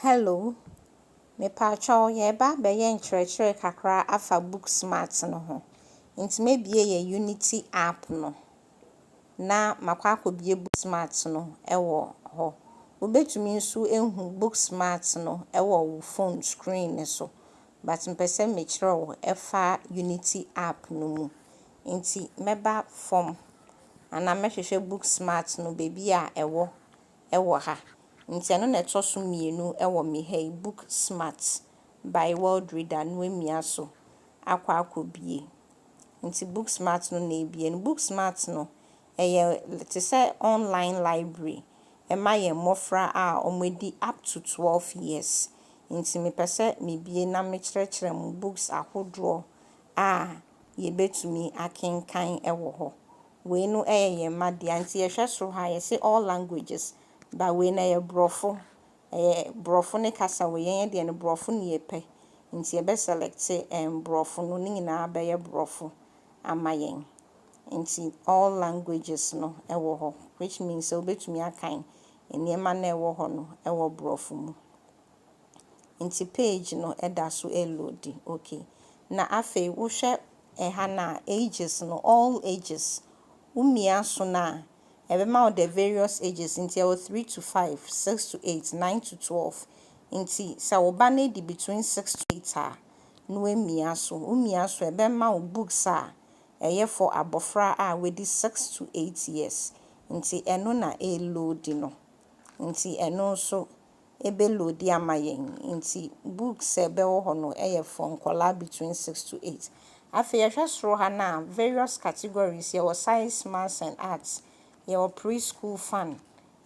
Hello, mepacho yeba bɛyɛ nkyerɛkyerɛ kakra afa Booksmart no ho. Nti mebie yɛ Unity app no. Na makɔ akɔbie Booksmart no ɛwɔ hɔ. Wobɛtumi nso ehu Booksmart no ɛwɔ wo phone screen ne so. But mpɛ sɛ mekyerɛ wo ɛfa Unity app no mu. Nti mɛba fam anaa mɛhwehwɛ Booksmart no baabi a ɛwɔ ha. Nti ɛno na ɛtɔ so mmienu ɛwɔ me ha yi, Booksmart by Worldreader no emia so akɔ akɔbie. Nti Booksmart no na ebie no. Booksmart no ɛyɛ te sɛ online library. Ɛma yɛn mmɔfra a wɔadi up to 12 years. Nti mepɛ sɛ mebie na mekyerɛkyerɛ mo books ahodoɔ a yɛbɛtumi akenkan ɛwɔ hɔ. Wei no ɛyɛ yɛn mma dea. Nti yɛhwɛ soro ha yɛse all languages. Ba wei na ɛyɛ Borɔfo. Borɔfo ne kasa wɔ yɛn deɛ no Borɔfo na yɛpɛ. Nti yɛbɛselect Borɔfo no ne nyinaa bɛyɛ Borɔfo ama yɛn. Nti all languages no ɛwɔ hɔ, which means sɛ wobɛtumi akan nneɛma na ɛwɔ hɔ no ɛwɔ Borɔfo mu. Nti page no ɛda so ɛloadi. Okay. Na afei wohwɛ ɛha na ages no, all ages. Womia so na ɛbɛma wo the various ages. Nti ɛwɔ 3 to 5, 6 to 8, 9 to 12. Nti sɛ wo ba no di between 6 to 8 a, na wamia so. Womia so ɛbɛma wo books a ɛyɛ for abɔfra a wadi 6 to 8 years. Nti ɛno na ɛloadi no. Nti ɛno nso ɛbɛloadi ama yɛn. Nti books a ɛbɛwɔ hɔ no ɛyɛ for nkɔlaa between 6 to 8. Afei yɛhwɛ soro ha na various categories. Yɛwɔ science, maths and arts. Yɛwɔ preschool fun.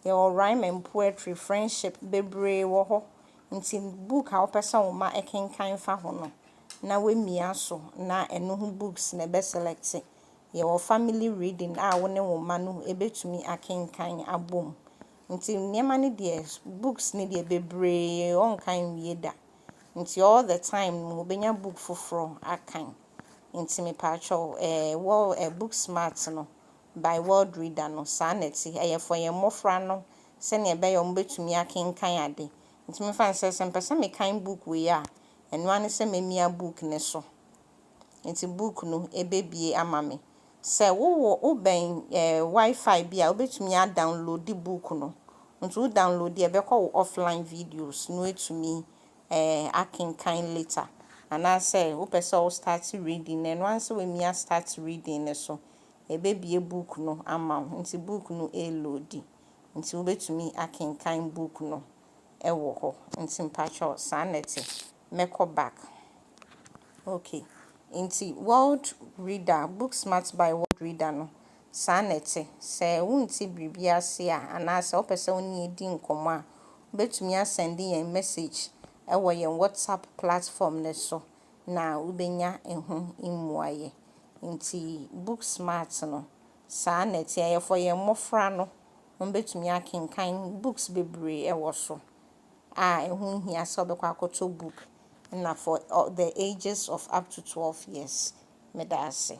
Yɛwɔ rhyme and poetry, friendship, bebree wɔ hɔ. Nti book a wopɛ sɛ wo mma ɛkenkan fa ho no, na wamia so na ɛno ho books na ɛbɛselect. Yɛwɔ family reading a wo ne wo mma no ɛbɛtumi akenkan abom. Nti nneɛma no deɛ, books no deɛ bebree ɔnkan wie da. Nti all the time no wobɛnya book foforɔ akan. Nti mepaatwɛw Booksmart no by Worldreader no saa na ɛte. Ɛyɛ for yɛn mmɔfra no sɛnea ɛbɛyɛ wɔn bɛtumi akenkan ade. Nti mefa sɛ mpɛ sɛ mekan book wei a, ɛno ara ne sɛ memia book ne so. Nti book no ɛbɛbie ama me. Sɛ wobɛn Wi-Fi bi a wobɛtumi adownload book no. Nti wo download ɛbɛkɔ wo offline videos na woatumi akenkan later. Anaasɛ wopɛ sɛ wo start reading na ɛno ara sɛ wamia start reading ne so. Ɛbɛbie book no ama wo. Nti book no ɛloadi. Nti wobɛtumi akenkan book no ɛwɔ hɔ. Nti mpatwɛw saa na ɛte. Mɛkɔ back. Okay. Nti Worldreader, Booksmart by Worldreader no saa na ɛte. Sɛ wonte biribi ase a anaasɛ wopɛ sɛ wo ne yɛdi nkɔmmɔ a, wobɛtumi asɛnde yɛn message ɛwɔ yɛn WhatsApp platform ne so na wobɛnya ɛho mmuayɛ. Nti Booksmart no saa na ɛte. Ɛyɛ for yɛn mmɔfra no wɔn bɛtumi akenkan books bebree ɛwɔ so a ɛho nhia sɛ wobɛkɔ akɔtɔ book na for the ages of up to 12 years. Meda ase.